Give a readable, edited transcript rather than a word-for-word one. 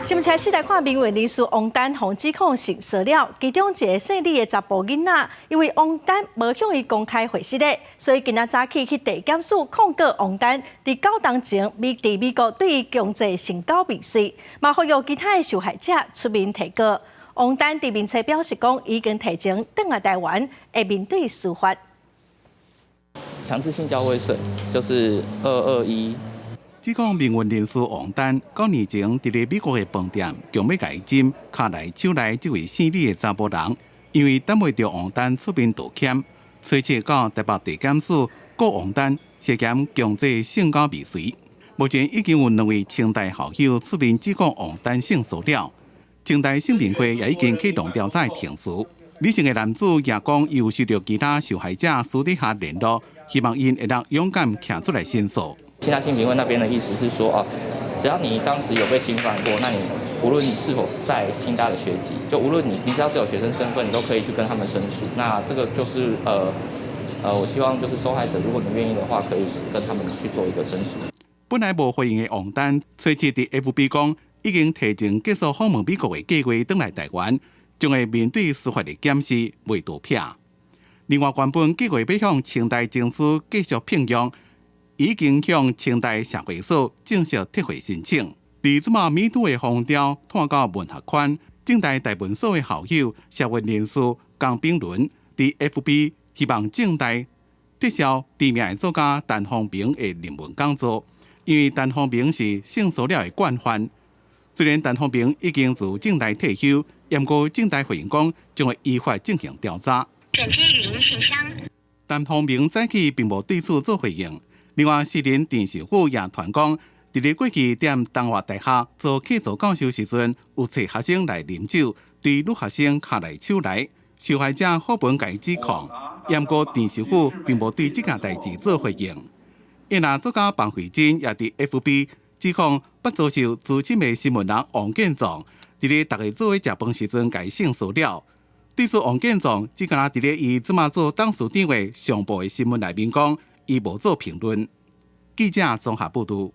新闻台时代看民文人士王丹洪指控性骚扰，其中一个姓李的查甫囡仔，因为王丹无向伊公开回事咧，所以今仔早起去地检署控告王丹伫9当前伫美国对伊强制性交未遂，嘛呼吁其他的受害者出面提告。王丹伫面册表示讲，已经提前返来台湾，会面对司法。强制性交未遂就是221。指控命运人士王丹9年前伫咧美国的饭店，强要甲伊针脚内、手内这位姓李的查甫人，因为等袂到王丹出面道歉，催切到台北地检署告王丹涉嫌强制性交未遂。目前已经有2位清大校友出面指控王丹性骚扰，清大性平会也已经启动调查程序。李姓的男子也讲，伊有收到其他受害者私底下联络，希望因会当勇敢站出来申诉。清大性平会那边的意思是说，只要你当时有被侵犯过，那你无论你是否在清大的学籍，就无论你只要是有学生身份，你都可以去跟他们申诉。那这个就是我希望就是受害者，如果你愿意的话，可以跟他们去做一个申诉。本来无回应的王丹，最近伫 FB 讲，已经提前结束访问美国的计划，返来台湾，将会面对司法的检视，未道歉。另外，原本计划要向清大证书继续聘用。已经向清大社会所正式撤回申请。而即马米都的风潮拖到文学圈，正大大文所的校友、社会人士江炳伦伫 FB 希望正大撤销知名的作家陈phong平的论文讲座，因为陈phong平是性骚扰的惯犯。虽然陈phong平已经自正大退休，不过正大回应讲将会依法进行调查。转接语音信箱。陈phong平早起并无对此做回应。另外，私人电视府也传讲，伫咧过去踮东华大学做客座教授时阵，有找学生来啉酒，对女学生脚内、手内，受害者好本甲伊指控，不过电视府并无对这件代志做回应。因那作家彭慧珍也伫 FB 指控不遭受资深的新闻人王建壮，伫咧大家做伙食饭时阵甲伊性骚扰。对此，王建壮只敢伫咧伊即马做董事长的上部的新闻内面讲。伊无做评论。记者综合报道。